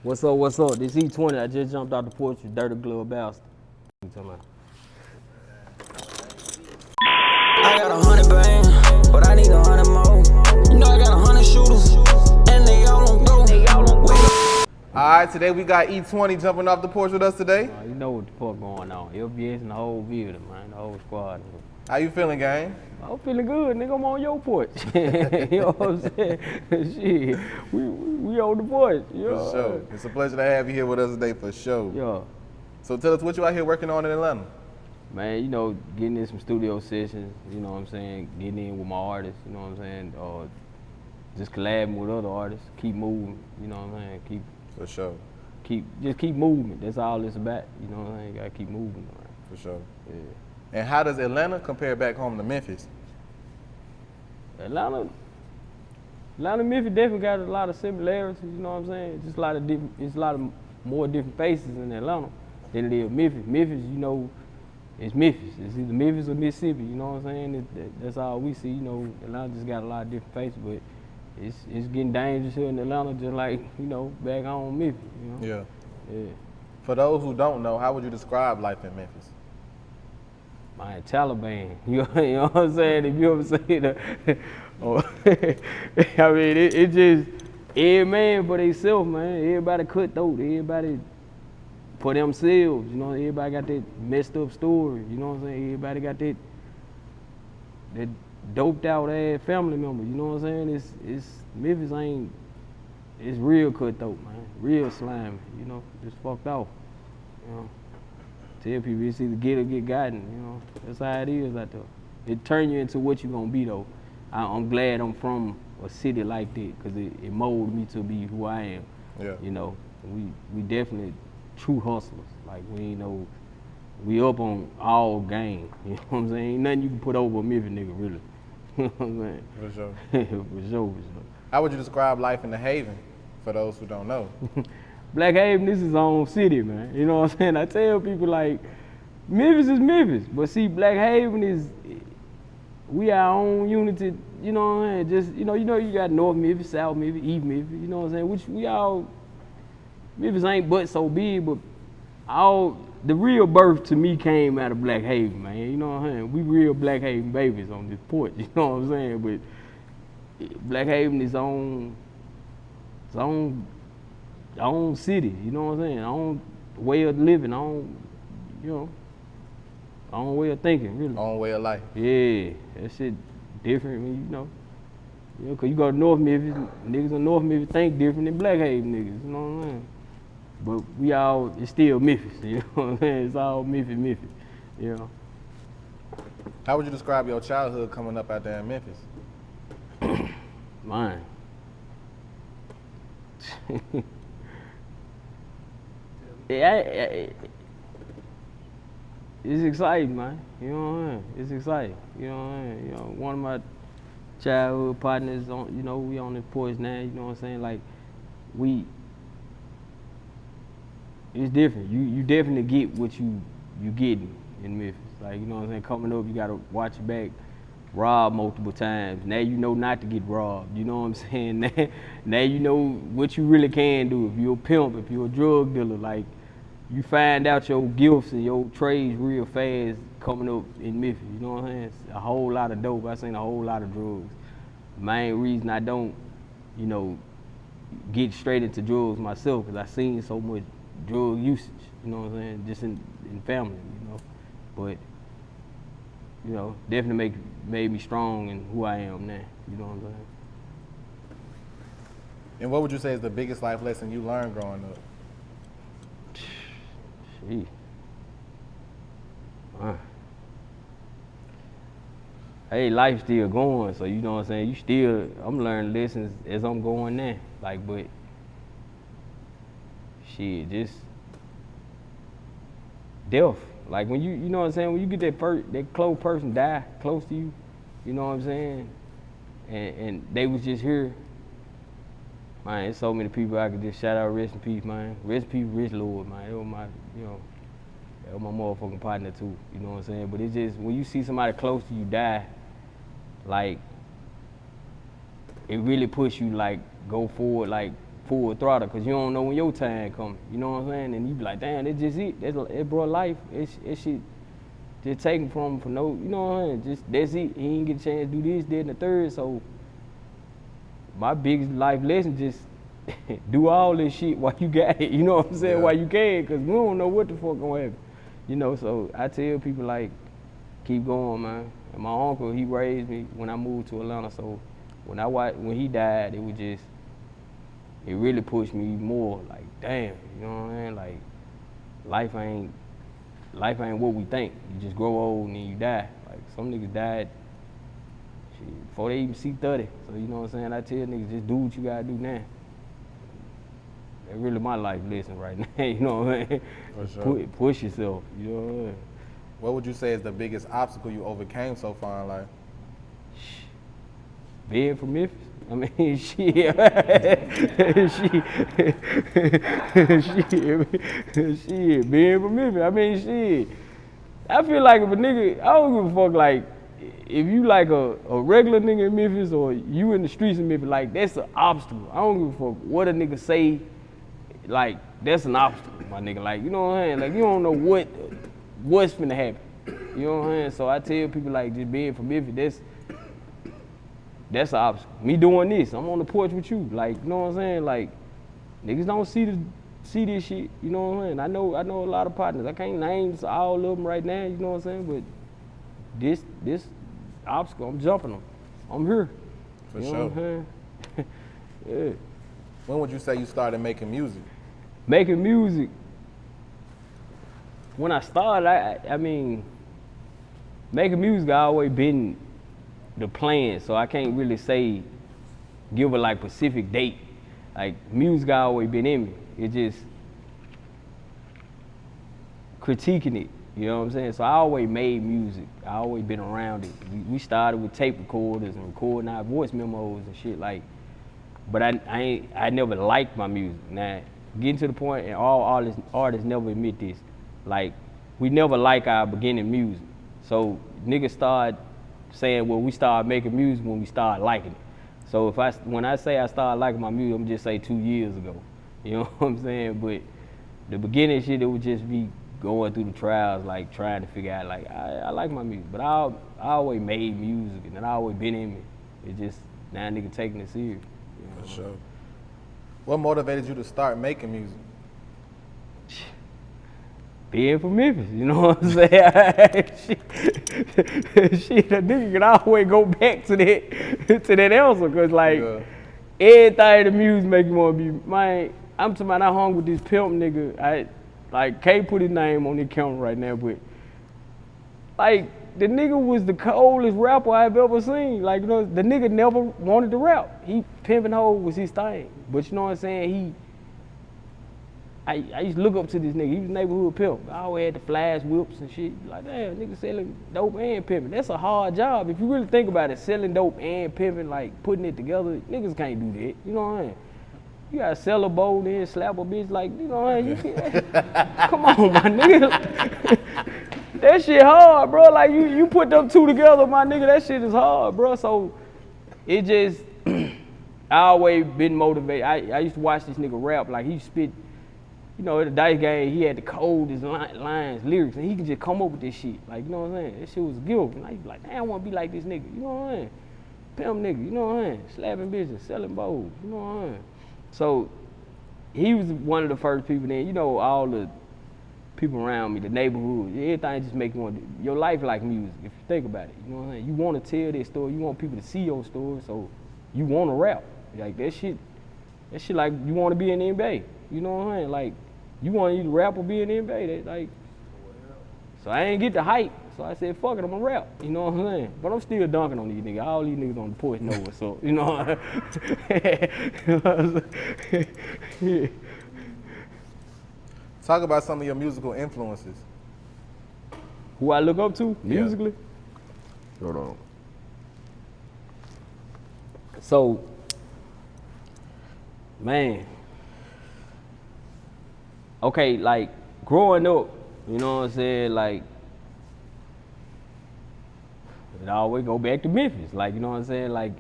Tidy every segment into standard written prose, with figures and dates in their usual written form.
What's up, what's up? This E20, I just jumped out the porch with Dirty Glove Bastard. You talking about? I got 100 bands, but I need 100 more. You know I got 100 shooters, and they all on go. Alright, today we got E20 jumping off the porch with us today. You know what the fuck going on. LBS and the whole building, man. The whole squad. How you feeling, gang? I'm feeling good, nigga. I'm on your porch. You know what I'm saying? Shit, we on the porch. You know? For sure. It's a pleasure to have you here with us today, for sure. Yeah. So tell us what you out here working on in Atlanta. Man, you know, getting in some studio sessions, you know what I'm saying? Getting in with my artists, you know what I'm saying? Just collabing with other artists. Keep moving, you know what I'm saying? For sure. Just keep moving. That's all it's about. You know what I'm saying? You gotta keep moving. Right? For sure. Yeah. And how does Atlanta compare back home to Memphis? Atlanta, Memphis definitely got a lot of similarities. You know what I'm saying? Just a lot of different. It's a lot of more different faces in Atlanta than it is Memphis. Memphis, you know, it's Memphis. It's either Memphis or Mississippi. You know what I'm saying? That's all we see. You know, Atlanta just got a lot of different faces, but it's getting dangerous here in Atlanta, just like you know back home Memphis. You know? Yeah. Yeah. For those who don't know, how would you describe life in Memphis? Man, Taliban. You know what I'm saying? If you ever see that, I mean, it just every man for themselves, man. Everybody cutthroat. Everybody for themselves. You know, everybody got that messed up story. You know what I'm saying? Everybody got that doped out ass family member. You know what I'm saying? It's Memphis ain't. It's real cutthroat, man. Real slimy. You know, just fucked off. You know. Tell people it's either get or get gotten, you know. That's how it is out there. It turn you into what you gonna be though. I'm glad I'm from a city like that because it molded me to be who I am. Yeah. You know, we definitely true hustlers. Like we up on all game. You know what I'm saying? Ain't nothing you can put over a Memphis nigga really. You know what I'm saying? For sure. For sure. How would you describe life in the Haven for those who don't know? Black Haven, this is his own city, man. You know what I'm saying? I tell people like, Memphis is Memphis, but see, Black Haven is, we our own unity. You know what I'm saying? Just you know, you got North Memphis, South Memphis, East Memphis. You know what I'm saying? Which we all, Memphis ain't but so big, but the real birth to me came out of Black Haven, man. You know what I'm saying? We real Black Haven babies on this porch. You know what I'm saying? But Black Haven is own city, you know what I'm saying? Our own way of living, our own way of thinking, really. Own way of life. Yeah, that shit different, you know, cause you go to North Memphis, niggas in North Memphis think different than Black Haven niggas, you know what I'm saying? But it's still Memphis, you know what I'm saying? It's all Memphis, you know. How would you describe your childhood coming up out there in Memphis? Mine. It's exciting, man. You know what I mean? It's exciting. You know what I mean? You know, one of my childhood partners on, you know, we on the porch now. You know what I'm saying? Like, it's different. You definitely get what you getting in Memphis. Like, you know what I'm saying? Coming up, you gotta watch your back. Robbed multiple times. Now you know not to get robbed. You know what I'm saying? Now you know what you really can do. If you're a pimp, if you're a drug dealer, like you find out your gifts and your trades real fast coming up in Memphis. You know what I'm saying? It's a whole lot of dope. I seen a whole lot of drugs. Main reason I don't, you know, get straight into drugs myself because I seen so much drug usage. You know what I'm saying? Just in family. You know, but. You know, definitely made me strong in who I am now. You know what I'm saying? And what would you say is the biggest life lesson you learned growing up? Gee. Hey, life's still going, so you know what I'm saying? I'm learning lessons as I'm going now. Like, but shit, just death. Like when you know what I'm saying, when you get that close person die close to you, you know what I'm saying, and they was just here. Man, there's so many people I could just shout out, rest in peace, man. Rest in peace, Rich Lord, man. That was my, you know, that was my motherfucking partner too. You know what I'm saying? But it's just when you see somebody close to you die, like it really puts you like go forward, like full throttle because you don't know when your time coming. You know what I'm saying? And you be like, damn, that's just it. It brought life. It shit just taken from him for no, you know what I'm saying? Just that's it. He ain't get a chance to do this, that, and the third. So my biggest life lesson just do all this shit while you got it. You know what I'm saying? Yeah. While you can, because we don't know what the fuck gonna happen. You know, so I tell people like, keep going, man. And my uncle, he raised me when I moved to Atlanta. So when he died, it really pushed me more. Like, damn, you know what I mean? Like, life ain't what we think. You just grow old and then you die. Like, some niggas died shit, before they even see 30. So you know what I'm saying? I tell niggas, just do what you gotta do now. That's really my life lesson right now. You know what I mean? For sure. Push yourself. You know what I mean? What would you say is the biggest obstacle you overcame so far in life? Being from Memphis. I mean, shit. Shit, being from Memphis. I mean, shit. I feel like if a nigga, I don't give a fuck, like, if you like a regular nigga in Memphis or you in the streets in Memphis, like, that's an obstacle. I don't give a fuck what a nigga say, like, that's an obstacle, my nigga. Like, you know what I'm saying? Like, you don't know what's finna happen. You know what I'm saying? So I tell people, like, just being from Memphis, that's an obstacle. Me doing this, I'm on the porch with you. Like, you know what I'm saying? Like, niggas don't see this shit. You know what I'm saying? I know a lot of partners. I can't name all of them right now. You know what I'm saying? But this obstacle, I'm jumping them. I'm here. For you sure. know what I'm saying? Yeah. When would you say you started making music? Making music. When I started, I mean, making music I always been the plan, so I can't really say, give a like specific date. Like, music I always been in me. It's just critiquing it, you know what I'm saying? So I always made music. I always been around it. We started with tape recorders and recording our voice memos and shit, like, but I never liked my music. Now, getting to the point, and all artists never admit this, like, we never like our beginning music. So niggas start saying, well, we started making music when we started liking it. So when I say I started liking my music, I'm just say 2 years ago. You know what I'm saying? But the beginning shit, it would just be going through the trials, like trying to figure out, like, I like my music, but I always made music and it always been in me. It's just now nigga taking it serious. You know? For sure. What motivated you to start making music? Being from Memphis, you know what I'm saying? Shit, a nigga can always go back to that answer, cause like, everything the music make you wanna be, man, I'm talking about I hung with this pimp nigga, I like can't put his name on the camera right now, but like the nigga was the coldest rapper I've ever seen. Like, you know, the nigga never wanted to rap. He pimping hoes was his thing. But you know what I'm saying? I used to look up to this nigga. He was a neighborhood pimp. I always had the flash whips and shit. Like, damn, nigga selling dope and pimping. That's a hard job. If you really think about it, selling dope and pimping, like putting it together, niggas can't do that. You know what I mean? You gotta sell a bowl, then slap a bitch, like, you know what I mean? Come on, my nigga. That shit hard, bro. Like, you put them two together, my nigga, that shit is hard, bro. So it just, I always been motivated. I used to watch this nigga rap, like he spit, you know, at the dice game, he had the coldest lines, lyrics, and he could just come up with this shit. Like, you know what I'm saying? That shit was a gift. And I used to be like, damn, I wanna be like this nigga, you know what I'm saying? Pimp nigga, you know what I'm saying? Slapping bitches, selling bowls, you know what I'm saying? So he was one of the first people. Then, you know, all the people around me, the neighborhood, everything just make you want to, your life like music, if you think about it. You know what I'm saying? You want to tell their story, you want people to see your story, so you want to rap. Like, that shit like you want to be in the NBA. You know what I'm saying? Like, you want to either rap or be in the NBA. That, like, so I ain't get the hype. So I said, fuck it, I'm gonna rap. You know what I'm saying? But I'm still dunking on these niggas. All these niggas on the porch know what's up. You know what I'm saying? Yeah. Talk about some of your musical influences. Who I look up to musically? Hold on. So, man. Okay, like, growing up, you know what I'm saying? Like, it always go back to Memphis. Like, you know what I'm saying? Like,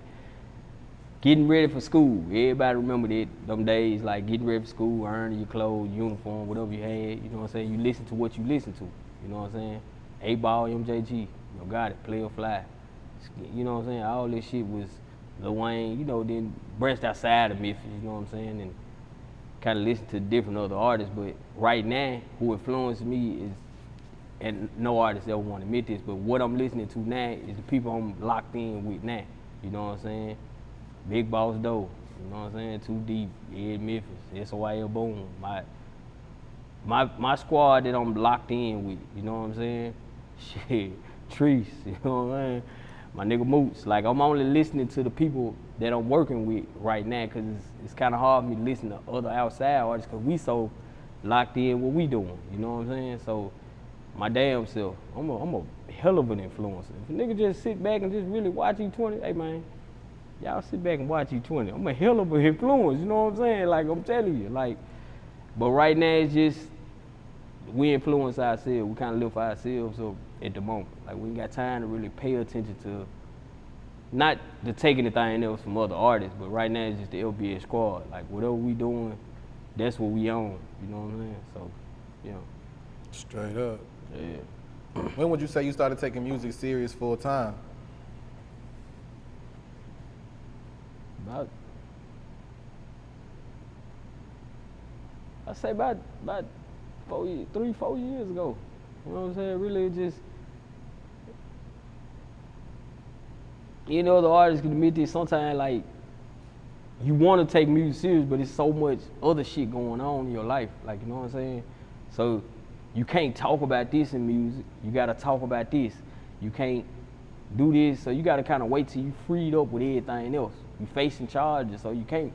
getting ready for school. Everybody remember that them days, like getting ready for school, earning your clothes, uniform, whatever you had. You know what I'm saying? You listen to what you listen to. You know what I'm saying? 8-Ball, MJG, you know, got it, Play or Fly. You know what I'm saying? All this shit was Lil Wayne, you know, then branched outside of Memphis, you know what I'm saying? And kind of listen to different other artists. But right now, who influenced me is, and no artist ever want to admit this, but what I'm listening to now is the people I'm locked in with now. You know what I'm saying? Big Boss Doe, you know what I'm saying? Too Deep, Ed Memphis, SOIL Boom. My squad that I'm locked in with, you know what I'm saying? Shit, Treese, you know what I'm saying? My nigga Moots. Like, I'm only listening to the people that I'm working with right now, because it's kind of hard for me to listen to other outside artists, because we so locked in what we doing, you know what I'm saying? So, my damn self, I'm a hell of an influencer. If a nigga just sit back and just really watch E20, hey man, y'all sit back and watch E20. I'm a hell of an influence, you know what I'm saying? Like, I'm telling you, like, but right now it's just, we influence ourselves, we kind of live for ourselves up at the moment. Like, we ain't got time to really pay attention to, not to take anything else from other artists, but right now it's just the LBS squad. Like, whatever we doing, that's what we own, you know what I'm saying? So, you know. Straight up. Yeah. When would you say you started taking music serious full time? About, I say about 4 years, 3-4 years ago. You know what I'm saying? Really just, you know, the artists can admit this sometimes, like, you want to take music serious, but it's so much other shit going on in your life. Like, you know what I'm saying? So you can't talk about this in music. You got to talk about this. You can't do this, so you got to kind of wait till you freed up with everything else. You facing charges, so you can't.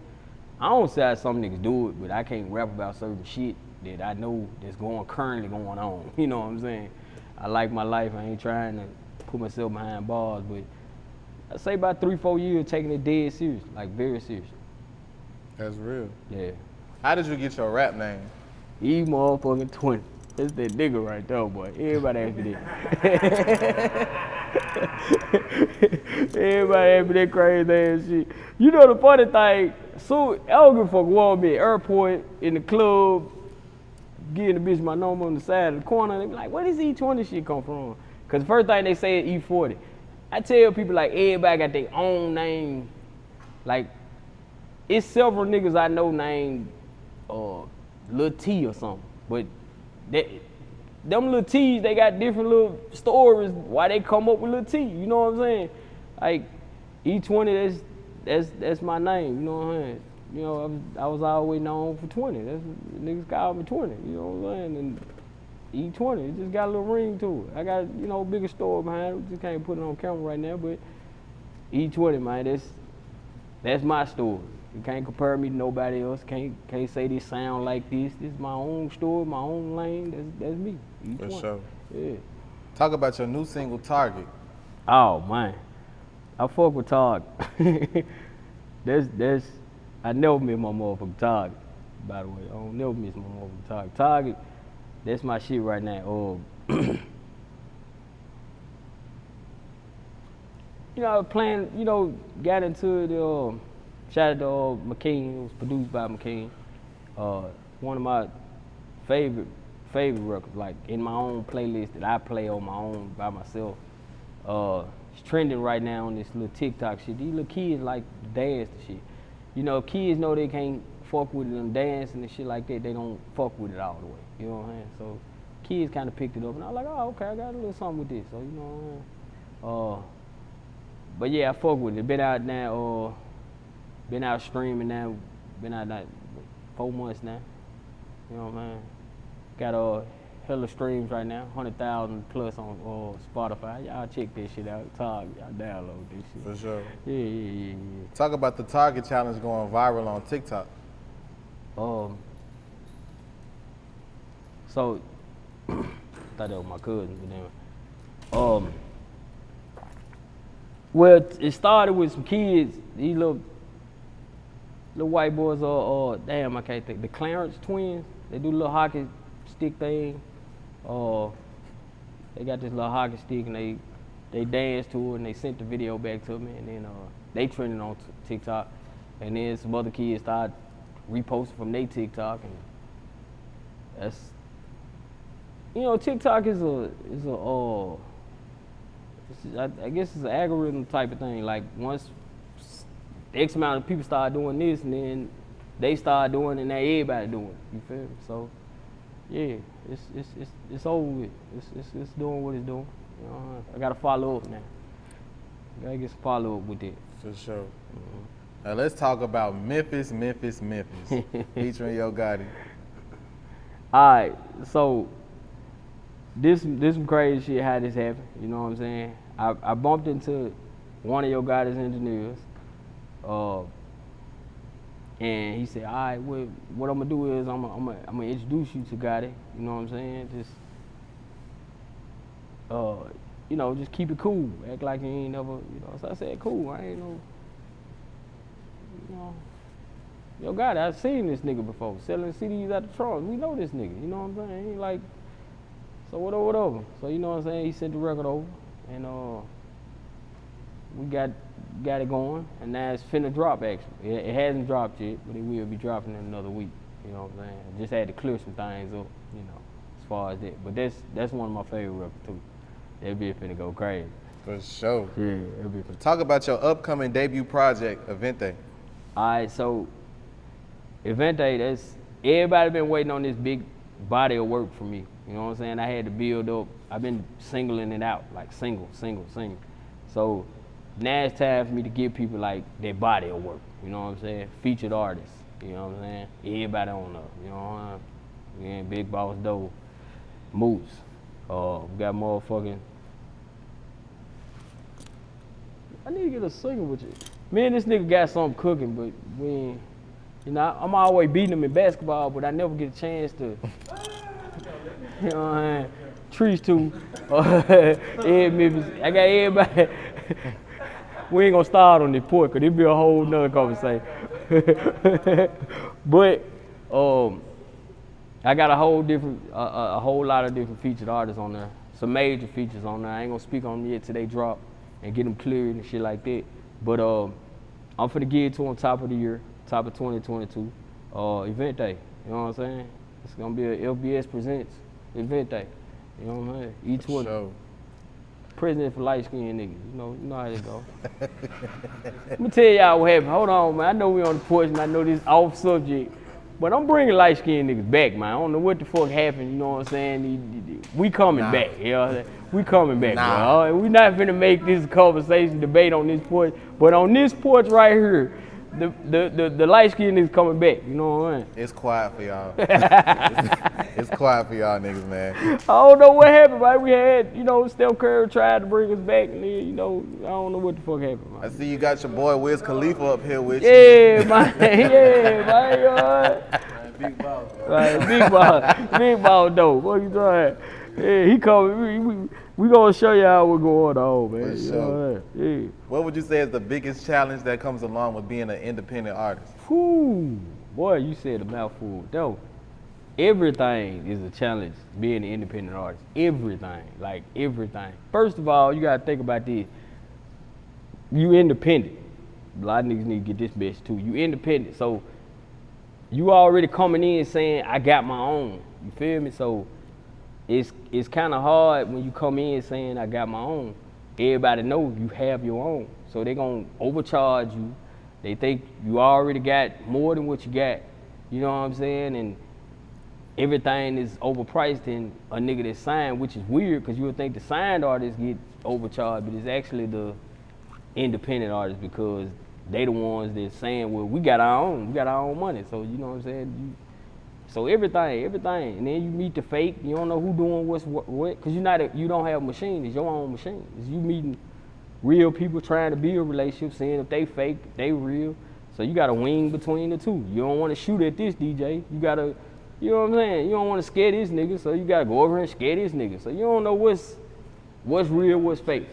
I don't say how some niggas do it, but I can't rap about certain shit that I know that's currently going on. You know what I'm saying? I like my life. I ain't trying to put myself behind bars, but I say about 3-4 years taking it dead serious, like very serious. That's real. Yeah. How did you get your rap name? E motherfucking 20. That's that nigga right there, boy. Everybody ask me that. Everybody ask me that crazy ass shit. You know the funny thing, so I don't give a fuck where I'm at, airport, in the club, getting the bitch my number on the side of the corner, they be like, where does E20 shit come from? Cause the first thing they say is E40. I tell people, like, everybody got their own name. Like, it's several niggas I know named Lil T or something, but them little T's, they got different little stories why they come up with Lil T, you know what I'm saying? Like, E20, that's my name, you know what I'm saying? You know, I was always known for 20. That's niggas called me 20, you know what I'm saying? And E20, it just got a little ring to it. I got, you know, a bigger story behind it. We just can't put it on camera right now, but E20, man, that's my story. You can't compare me to nobody else. Can't say this sound like this. This is my own story, my own lane. That's me. For sure. Yeah. Talk about your new single, Target. Oh man, I fuck with Target. I never miss my motherfucking Target. By the way, I don't never miss my motherfucking Target. Target, that's my shit right now. You know, I was playing. You know, got into the. Shout out to McKean. It was produced by McKean. One of my favorite records, like in my own playlist that I play on my own by myself. It's trending right now on this little TikTok shit. These little kids like to dance and shit. You know, kids know they can't fuck with them dancing and shit like that. They don't fuck with it all the way. You know what I'm saying? So kids kind of picked it up, and I was like, oh, okay, I got a little something with this. So you know what I'm saying? But yeah, I fuck with it. Been out now. Been out streaming now, been out like 4 months now. You know what I'm saying? Got hella streams right now, 100,000 plus on Spotify. Y'all check that shit out. Target, y'all download this shit. For sure. Yeah. Talk about the Target challenge going viral on TikTok. So, I thought that was my cousin, but anyway. Well, it started with some kids, these little white boys damn, I can't think. The Clarence twins, they do the little hockey stick thing. They got this little hockey stick and they they danced to it and they sent the video back to me, and then they trended on TikTok, and then some other kids started reposting from their TikTok, and that's, you know, TikTok is I guess it's an algorithm type of thing. Like once X amount of people start doing this, and then they start doing it, and now everybody doing it. You feel me? So yeah, it's over with. It's doing what it's doing. You know, I gotta follow up now. Gotta get some follow up with it. For sure. Now let's talk about Memphis, featuring Yo Gotti. All right, so this some crazy shit how this happened. You know what I'm saying? I bumped into one of Yo Gotti's engineers, and he said, "All right, what I'm gonna do is I'm gonna introduce you to Gotti. You know what I'm saying? Just you know, just keep it cool. Act like you ain't never, you know." So I said, "Cool. I ain't no, you know, Yo Gotti, I've seen this nigga before selling CDs at the trunk. We know this nigga. You know what I'm saying? He like, so whatever. So you know what I'm saying? He sent the record over, and we got it going, and now it's finna drop. Actually, it hasn't dropped yet, but it will be dropping in another week. You know what I'm saying? I just had to clear some things up, you know, as far as that. But that's one of my favorite records too. That bitch finna go crazy. For sure. Yeah, it'll be finna. Talk about your upcoming debut project, Evente. All right, so Evente, that's everybody been waiting on this big body of work from me. You know what I'm saying? I had to build up. I've been singling it out, like single. So now it's time for me to give people like their body of work. You know what I'm saying? Featured artists. You know what I'm saying? Everybody on up. You know what I'm saying? Big Boss Doe, Moose. We got motherfucking. I need to get a singer with you. Me and this nigga got something cooking, but we ain't. You know, I'm always beating him in basketball, but I never get a chance to. You know what I'm saying? Trees too. Memphis. I got everybody. We ain't gonna start on this point, cause it'll be a whole nother conversation. But I got a whole lot of different featured artists on there. Some major features on there. I ain't gonna speak on them yet till they drop and get them cleared and shit like that. But I'm finna get it to on top of the year, top of 2022. Evente. You know what I'm saying? It's gonna be a LBS Presents Evente. You know what I'm saying? E20. Sure. President for light-skinned niggas. You know how they go. Let me tell y'all what happened. Hold on, man. I know we on the porch and I know this off subject, but I'm bringing light-skinned niggas back, man. I don't know what the fuck happened. You know what I'm saying? We coming back. You know what I'm saying? We coming back, bro. We not finna make this conversation debate on this porch, but on this porch right here, the light skin is coming back, you know what I mean? It's quiet for y'all. It's quiet for y'all niggas, man. I don't know what happened, right? We had, you know, Steph Curry tried to bring us back, and then, you know, I don't know what the fuck happened, man. I see you got your boy Wiz Khalifa up here with you. Yeah, man. Yeah, man. Big boss. Right, big boss, though. What you trying? Yeah, he coming. We gonna show y'all what's going on, man. For sure. You know what? Yeah. What would you say is the biggest challenge that comes along with being an independent artist? Whew, boy, you said a mouthful. Though, everything is a challenge being an independent artist. Everything, like everything. First of all, you gotta think about this. You independent. A lot of niggas need to get this message too. You independent, so you already coming in saying, I got my own. You feel me? So it's kind of hard when you come in saying I got my own. Everybody know you have your own, so they gonna overcharge you. They think you already got more than what you got. You know what I'm saying? And everything is overpriced in a nigga that's signed, which is weird because you would think the signed artists get overcharged, but it's actually the independent artists because they the ones that's saying, well, we got our own money. So you know what I'm saying? So everything, and then you meet the fake. You don't know who doing what, because you don't have a machine. It's your own machine. It's you meeting real people trying to build relationships, seeing if they fake, if they real. So you got to wing between the two. You don't want to shoot at this DJ. You got to, you know what I'm saying? You don't want to scare this nigga, so you got to go over here and scare this nigga. So you don't know what's real, what's fake.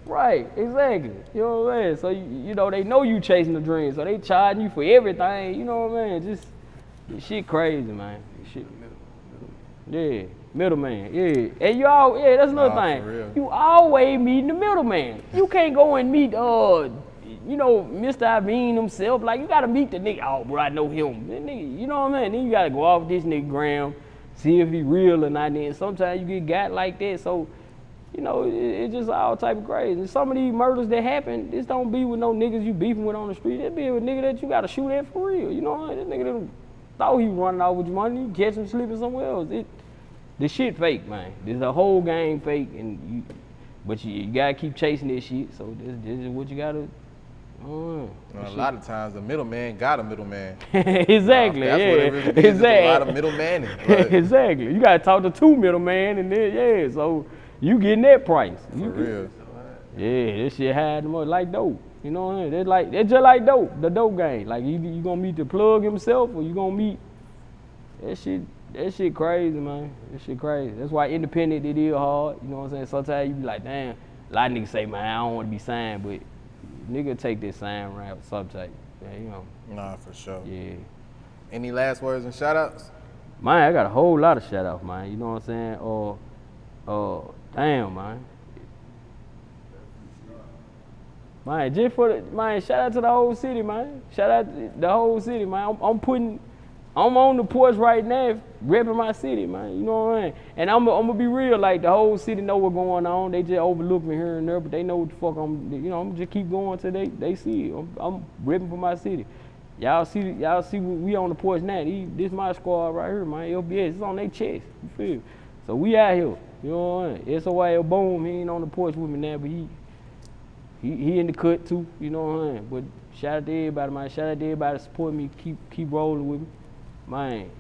Right, exactly. You know what I'm saying? So, you know, they know you chasing the dream, so they charging you for everything. You know what I mean? Just, this shit crazy, man. This shit. Yeah. Middleman, yeah. And that's another Nah, thing. for real. You always meeting the middleman. You can't go and meet, Mr. Aveen himself. Like, you gotta meet the nigga. Oh, bro, I know him. That nigga, you know what I mean? Then you gotta go off this nigga gram, see if he real or not. Then sometimes you get got like that. So, it's just all type of crazy. And some of these murders that happen, this don't be with no niggas you beefing with on the street. It be with nigga that you gotta shoot at for real. You know what I mean? That nigga that thought he was running off with your money, you catch him sleeping somewhere else. The shit fake, man. There's a whole game fake, but you gotta keep chasing this shit. So this is what you gotta. A lot of times the middleman got a middleman. Exactly. That's yeah. what it really is. Exactly. A lot of middlemanning. Like, Exactly. You gotta talk to two middlemen, and then so you getting that price. for real. Yeah, this shit had the money like dope. You know what I mean? It's just like dope, the dope game. Like you gonna meet the plug himself, or you gonna meet that shit. That shit crazy, man. That shit crazy. That's why independent it is hard. You know what I'm saying? Sometimes you be like, damn. A lot of niggas say, man, I don't want to be signed, but nigga take this sign route, subtype. Yeah, Nah, for sure. Yeah. Any last words and shout outs? Man, I got a whole lot of shout outs, man. You know what I'm saying? Damn, man. Man, just shout out to the whole city, man. Shout out to the whole city, man. I'm on the porch right now, repping my city, man. You know what I mean? And I'm gonna be real, like the whole city know what's going on. They just overlook me here and there, but they know what the fuck I'm just keep going till they see it. I'm repping for my city. Y'all see we on the porch now. This my squad right here, man. LBS, it's on their chest. You feel? So we out here. You know what I mean? SOL boom, he ain't on the porch with me now, but he in the cut too. You know what I mean? But shout out to everybody, man. Shout out to everybody supporting me, keep rolling with me. Man,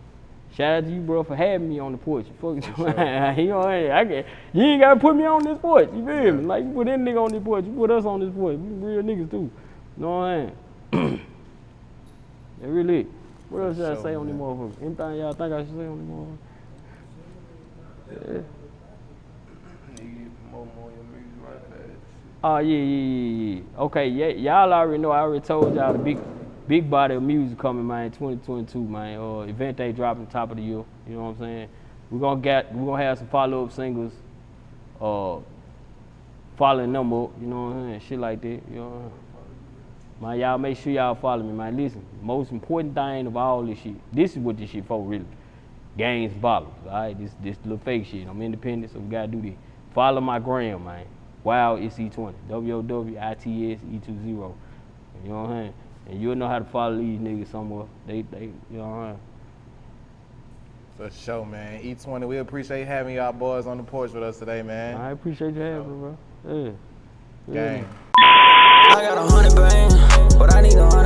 shout out to you, bro, for having me on the porch. Fuck you, man. You ain't gotta put me on this porch. You feel me? Like, you put that nigga on this porch, you put us on this porch. We real niggas too. You know what I mean? That really it. What else should I say on these motherfuckers? Anything y'all think I should say on these motherfuckers? Yeah. Oh, yeah. Okay, yeah, y'all already know. I already told y'all the big body of music coming, man, 2022, man. Event they dropping top of the year. You know what I'm saying? We're gonna have some follow-up singles, following them up. You know what I'm saying? Shit like that. You know. Man, y'all make sure y'all follow me, man. Listen, most important thing of all this shit. This is what this shit for, really. Games and bottles, all right? This little fake shit. I'm independent, so we gotta do this. Follow my gram, man. Wow, it's E20. WOWITS E20. You know what I'm saying? And you'll know how to follow these niggas somewhere. They you know what I'm saying? For sure, man. E20, we appreciate having y'all boys on the porch with us today, man. I appreciate you having me, bro. Yeah. Gang. I got 100 brain, but I need 100